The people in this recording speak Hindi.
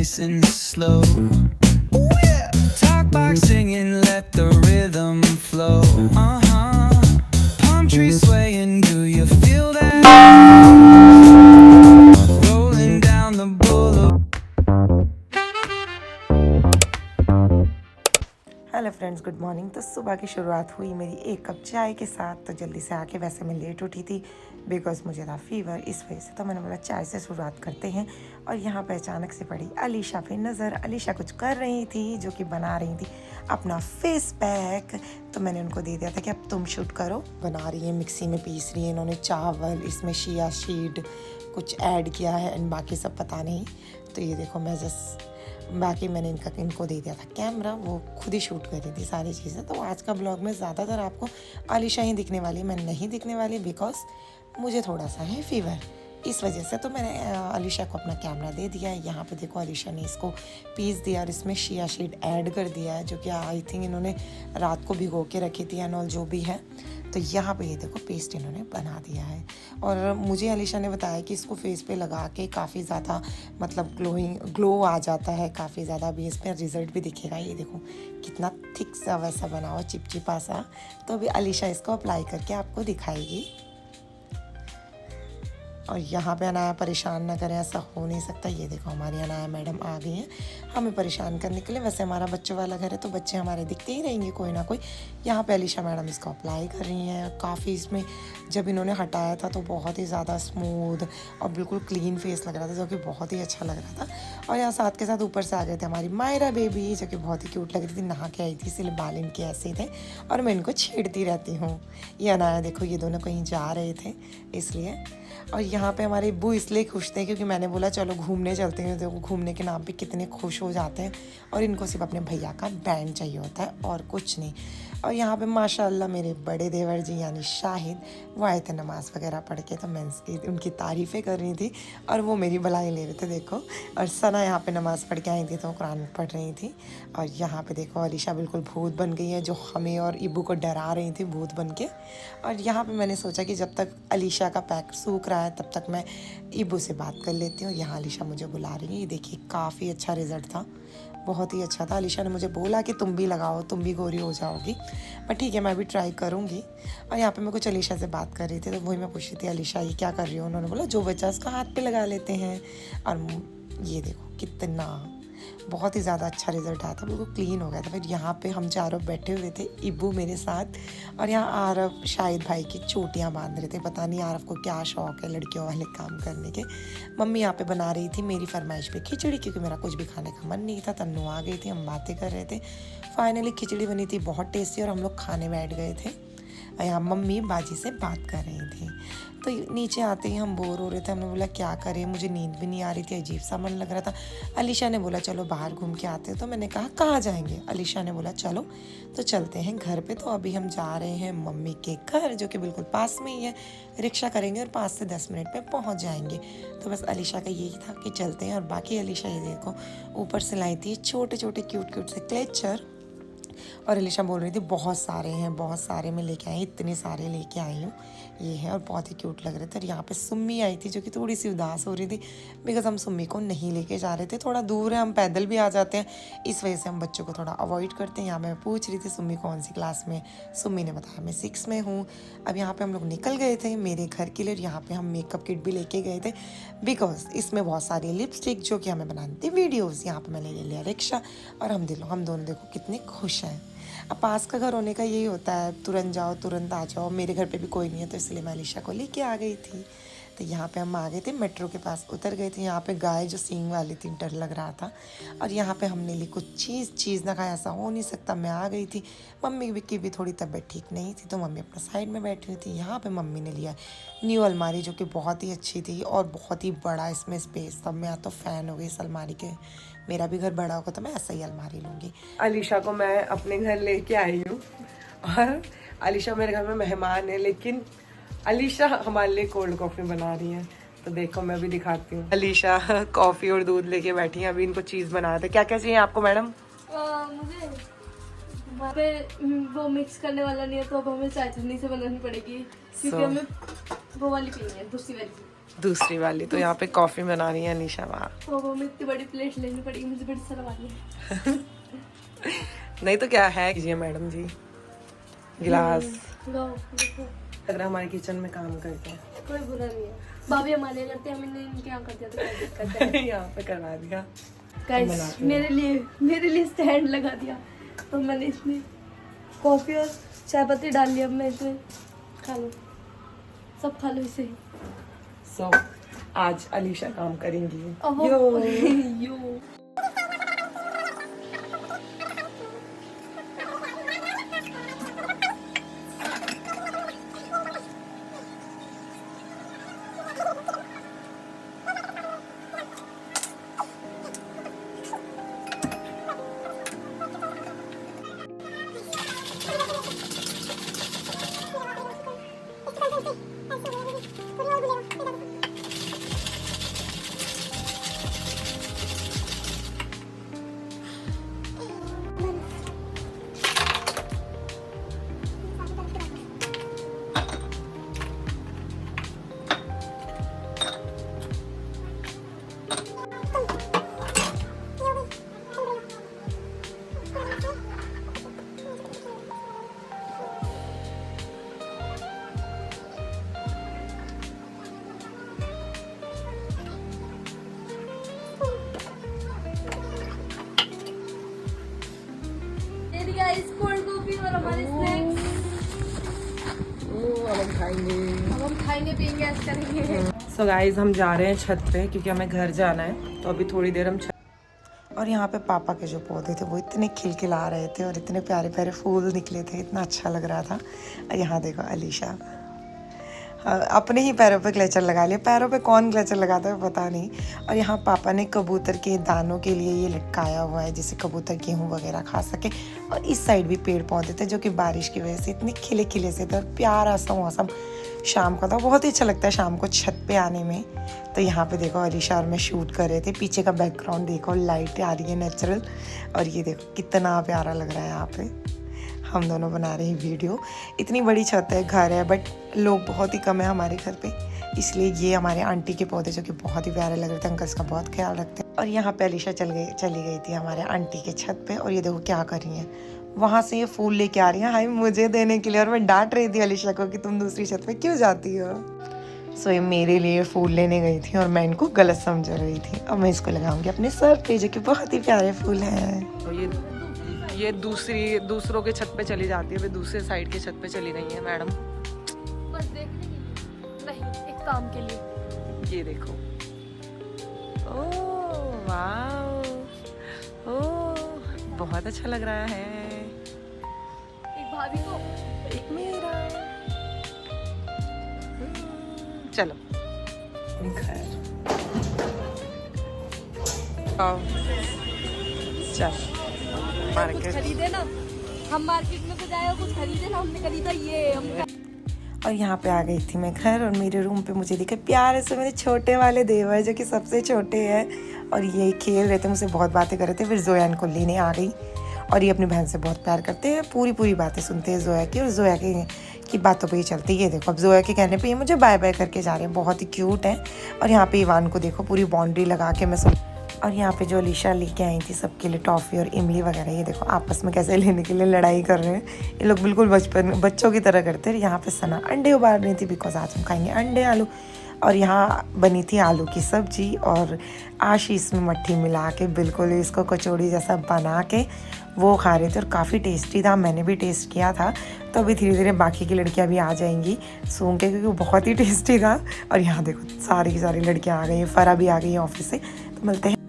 nice and slow. Ooh, yeah. Talk back singing, let the rhythm flow. Palm trees swaying, do you feel that? Rolling down the boulevard. Hello friends, good morning. तो सुबह की शुरुआत हुई मेरी एक कप चाय के साथ। तो जल्दी से आके, वैसे मैं लेट उठी थी बिकॉज मुझे था फीवर, इस वजह से। तो मैंने बोला चाय से शुरुआत करते हैं। और यहाँ पे अचानक से पड़ी अलीशा पे नज़र। अलीशा कुछ कर रही थी, जो कि बना रही थी अपना फेस पैक। तो मैंने उनको दे दिया था कि अब तुम शूट करो। बना रही है, मिक्सी में पीस रही है इन्होंने चावल, इसमें चिया सीड कुछ ऐड किया है एंड बाकी सब पता नहीं। तो ये देखो, मैं जस्ट बाकी मैंने इनको दे दिया था कैमरा, वो खुद ही शूट कर रही थी सारी चीज़ें। तो आज का ब्लॉग में ज़्यादातर आपको अलीशा ही दिखने वाली है, मैं नहीं दिखने वाली बिकॉज मुझे थोड़ा सा है फीवर, इस वजह से। तो मैंने अलीशा को अपना कैमरा दे दिया है। यहाँ पे देखो, अलीशा ने इसको पीस दिया और इसमें चिया सीड ऐड कर दिया है, जो कि आई थिंक इन्होंने रात को भिगो के रखी थी एंड ऑल जो भी है। तो यहाँ पे ये देखो, पेस्ट इन्होंने बना दिया है। और मुझे अलीशा ने बताया कि इसको फेस पे लगा के काफ़ी ज़्यादा मतलब ग्लो आ जाता है काफ़ी ज़्यादा। अभी इस पर रिजल्ट भी दिखेगा। ये देखो कितना थिक सा वैसा बना हुआ, चिपचिपा सा। तो अभी अलीशा इसको अप्लाई करके आपको दिखाएगी। और यहाँ पे अनाया परेशान ना करें, ऐसा हो नहीं सकता। ये देखो, हमारी अनाया मैडम आ गई हैं हमें परेशान करने के लिए। वैसे हमारा बच्चों वाला घर है तो बच्चे हमारे दिखते ही रहेंगे कोई ना कोई। यहाँ पे अलीशा मैडम इसको अप्लाई कर रही हैं। काफ़ी इसमें जब इन्होंने हटाया था तो बहुत ही ज़्यादा स्मूथ और बिल्कुल क्लीन फेस लग रहा था, जो कि बहुत ही अच्छा लग रहा था। और यहाँ साथ के साथ ऊपर से आ गए थे हमारी मायरा बेबी, जो कि बहुत ही क्यूट लग रही थी। नहा के आई थी, इसलिए बाल इनके ऐसे थे और मैं इनको छेड़ती रहती हूँ। ये अनाया देखो, ये दोनों कहीं जा रहे थे इसलिए। और यहाँ पे हमारे अब्बू इसलिए खुश थे क्योंकि मैंने बोला चलो घूमने चलते हैं। तो घूमने के नाम पे कितने खुश हो जाते हैं। और इनको सिर्फ अपने भैया का बैंड चाहिए होता है और कुछ नहीं। और यहाँ पे माशाल्लाह मेरे बड़े देवर जी यानी शाहिद, वो आए थे नमाज़ वगैरह पढ़ के। तो मैं उनकी तारीफ़ें कर रही थी और वो मेरी भलाई ले रहे थे, देखो। और सना यहाँ पे नमाज़ पढ़ के आई थी तो कुरान पढ़ रही थी। और यहाँ पे देखो, अलीशा बिल्कुल भूत बन गई है, जो हमें और इब्बू को डरा रही थी भूत बन के। और यहाँ पे मैंने सोचा कि जब तक अलीशा का पैक सूख रहा है तब तक मैं इब्बू से बात कर लेती हूँ। यहाँ अलीशा मुझे बुला रही है। ये देखिए, काफ़ी अच्छा रिज़ल्ट था, बहुत ही अच्छा था। अलीशा ने मुझे बोला कि तुम भी लगाओ, तुम भी गोरी हो जाओगी। पर ठीक है, मैं भी ट्राई करूँगी। और यहाँ पे मैं कुछ अलीशा से बात कर रही थी, तो वही मैं पूछ रही थी, अलीशा ये क्या कर रही हो? उन्होंने बोला जो बच्चा उसका हाथ पे लगा लेते हैं। और ये देखो कितना बहुत ही ज़्यादा अच्छा रिजल्ट आया था, बिल्कुल क्लीन हो गया था। फिर यहाँ पे हम चारों बैठे हुए थे, इब्बू मेरे साथ, और यहाँ आरव शाहिद भाई की चोटियाँ बांध रहे थे। पता नहीं आरव को क्या शौक है लड़कियों वाले काम करने के। मम्मी यहाँ पे बना रही थी मेरी फरमाइश पे खिचड़ी, क्योंकि मेरा कुछ भी खाने का मन नहीं था। तन्नू आ गई थी, हम बातें कर रहे थे। फाइनली खिचड़ी बनी थी, बहुत टेस्टी, और हम लोग खाने बैठ गए थे। यहाँ मम्मी बाजी से बात कर रही थी। तो नीचे आते ही हम बोर हो रहे थे। हमने बोला क्या करें, मुझे नींद भी नहीं आ रही थी, अजीब सा मन लग रहा था। अलीशा ने बोला चलो बाहर घूम के आते हैं। तो मैंने कहा कहाँ जाएंगे? अलीशा ने बोला चलो तो चलते हैं घर पे। तो अभी हम जा रहे हैं मम्मी के घर, जो कि बिल्कुल पास में ही है। रिक्शा करेंगे और 5 से 10 मिनट में पहुँच जाएंगे। तो बस अलीशा का यही था कि चलते हैं। और बाकी अलीशा ये देखो, ऊपर से लाई थी छोटे छोटे क्यूट क्यूट से क्लेचर। और अलीशा बोल रही थी बहुत सारे हैं, बहुत सारे मैं लेके आई, इतने सारे लेके आई हूँ। ये है, और बहुत ही क्यूट लग रहे थे। और यहाँ पे सुम्मी आई थी, जो कि थोड़ी सी उदास हो रही थी बिकॉज हम सुम्मी को नहीं लेके जा रहे थे। थोड़ा दूर है, हम पैदल भी आ जाते हैं, इस वजह से हम बच्चों को थोड़ा अवॉइड करते हैं। यहाँ मैं पूछ रही थी सुम्मी कौन सी क्लास में। सुम्मी ने बताया मैं 6 में हूँ। अब यहाँ पर हम लोग निकल गए थे मेरे घर के लिए। यहाँ पर हम मेकअप किट भी लेके गए थे बिकॉज इसमें बहुत सारी लिपस्टिक, जो कि हमें बनानी थी वीडियोज़। यहाँ पर मैंने ले लिया रिक्शा और हम दोनों देखो कितने खुश हैं। अब पास का घर होने का यही होता है, तुरंत जाओ तुरंत आ जाओ। मेरे घर पे भी कोई नहीं है, तो इसलिए मैं अलीशा को लेके आ गई थी। तो यहाँ पे हम आ गए थे, मेट्रो के पास उतर गए थे। यहाँ पे गाय जो सींग वाली थी, डर लग रहा था। और यहाँ पे हमने ली कुछ चीज़ ना खाया, ऐसा हो नहीं सकता। मैं आ गई थी, मम्मी की भी थोड़ी तबीयत ठीक नहीं थी, तो मम्मी अपना साइड में बैठी हुई थी। यहाँ पे मम्मी ने लिया न्यू अलमारी, जो कि बहुत ही अच्छी थी और बहुत ही बड़ा इसमें स्पेस था। मैं तो फ़ैन हो गई इस अलमारी के। मेरा भी घर बड़ा होगा तो मैं ऐसा ही अलमारी लूँगी। अलीशा को मैं अपने घर लेके आई हूँ और अलीशा मेरे घर में मेहमान है, लेकिन अलीशा हमारे लिए कोल्ड कॉफ़ी बना रही है। तो देखो मैं भी दिखाती हूँ। अलीशा कॉफ़ी और दूध लेके बैठी है। अभी इनको चीज़ बना दे। क्या क्या चाहिए आपको मैडम? मुझे वहाँ पे वो मिक्स करने वाला नहीं है, तो अब हमें चाय चटनी से बनानी पड़ेगी, क्योंकि हमें वो वाली पीनी है, दूसरी वाली। दूसरी वाली। तो यहाँ पे कॉफी बना रही है अलीशा वहाँ। वो में इतनी बड़ी प्लेट लेनी पड़ेगी मुझे, बड़ी शर्म आ रही है। नहीं तो क्या है कीजिए मैडम जी, गिलास। लो, देखो। लग रहा हमारे किचन में काम करते हैं। कोई बुरा नहीं है, भाभी हमारे लिए करते हैं, हमने इनके यहाँ कर दिया तो कोई दिक्कत है। यहाँ पे करवा दिया। गाइस मेरे लिए स्टैंड लगा दिया, तो मैंने इसमें कॉफी और चाय पत्ती डाल ली। अब मैं इसमें खा लो, सब खा लो इसे ही। सो आज अलीशा काम करेंगी। यो गाइस कोल्ड कॉफी और हमारे स्नैक्स। अब हम खाएंगे। अब हम खाएंगे पिएंगे ऐसे करेंगे। सो गाइज हम जा रहे हैं छत पे क्योंकि हमें घर जाना है, तो अभी थोड़ी देर हम और यहाँ पे पापा के जो पौधे थे वो इतने खिलखिला रहे थे और इतने प्यारे प्यारे फूल निकले थे, इतना अच्छा लग रहा था। यहाँ देखो अलीशा अपने ही पैरों पे क्लेचर लगा लिया। पैरों पे कौन क्लेचर लगाता है पता नहीं। और यहाँ पापा ने कबूतर के दानों के लिए ये लटकाया हुआ है जिससे कबूतर गेहूँ वगैरह खा सके। और इस साइड भी पेड़ पौधे थे जो कि बारिश की वजह से इतने खिले खिले से थे और प्यारा सा मौसम शाम का था। बहुत ही अच्छा लगता है शाम को छत पे आने में। तो यहाँ पे देखो अलीशा और मैं शूट कर रहे थे, पीछे का बैकग्राउंड देखो, लाइट आ रही है नेचुरल। और ये देखो कितना प्यारा लग रहा है यहाँ पे। हम दोनों बना रहे हैं वीडियो। इतनी बड़ी छत है, घर है, बट लोग बहुत ही कम है हमारे घर पे, इसलिए ये हमारे आंटी के पौधे जो कि बहुत ही प्यारे लग रहे थे, अंकल का बहुत ख्याल रखते हैं। और यहाँ पे अलीशा चली गई थी हमारे आंटी के छत पे। और ये देखो क्या कर रही हैं, वहाँ से ये फूल लेके आ रही हैं हाय मुझे देने के लिए। और मैं डांट रही थी अलीशा को कि तुम दूसरी छत पे क्यों जाती हो। सो ये मेरे लिए फूल लेने गई थी और मैं इनको गलत समझ रही थी। अब मैं इसको लगाऊंगी अपने सर पे जो कि बहुत ही प्यारे फूल हैं। तो ये दूसरों के छत पे चली जाती है, फिर दूसरे साइड के छत पे चली गई है मैडम। बस देखने के लिए नहीं, एक काम के लिए। ये देखो, ओह वाओ, ओह बहुत अच्छा लग रहा है। एक भाभी को, एक मेरा। चलो चल कुछ खरीदे ना, हम मार्केट में तो जाए कुछ खरीदे ना, हमने खरीदा ये हम। और यहाँ पे आ गई थी मैं घर और मेरे रूम पे मुझे दिखे प्यारे से मेरे छोटे वाले देवर जो कि सबसे छोटे हैं। और ये खेल रहे थे, मुझसे बहुत बातें कर रहे थे। फिर जोया इनको लेने आ गई और ये अपनी बहन से बहुत प्यार करते हैं, पूरी बातें सुनते हैं जोया की, और जोया की बातों पे ही चलते। ये देखो अब जोया के कहने पे ये मुझे बाय बाय करके जा रहे हैं, बहुत ही क्यूट है। और यहाँ पे इवान को देखो पूरी बाउंड्री लगा के मैं सुन। और यहाँ पे जो अलीशा लेके आई थी सबके लिए टॉफ़ी और इमली वगैरह, ये देखो आपस में कैसे लेने के लिए लड़ाई कर रहे हैं। ये लोग बिल्कुल बच्चों की तरह करते हैं। यहाँ पे सना अंडे उबाल रही थी बिकॉज आज हम खाएंगे अंडे आलू। और यहाँ बनी थी आलू की सब्जी और आशीष में मट्ठी मिला के बिल्कुल इसको कचौड़ी जैसा बना के वो खा रहे थे और काफ़ी टेस्टी था। मैंने भी टेस्ट किया था। तो अभी धीरे धीरे बाकी की लड़कियाँ भी आ जाएंगी सूंघ के, क्योंकि वो बहुत ही टेस्टी था। और यहाँ देखो सारी की सारी लड़कियाँ आ गई हैं, फरा भी आ गई है ऑफिस से। तो मिलते हैं।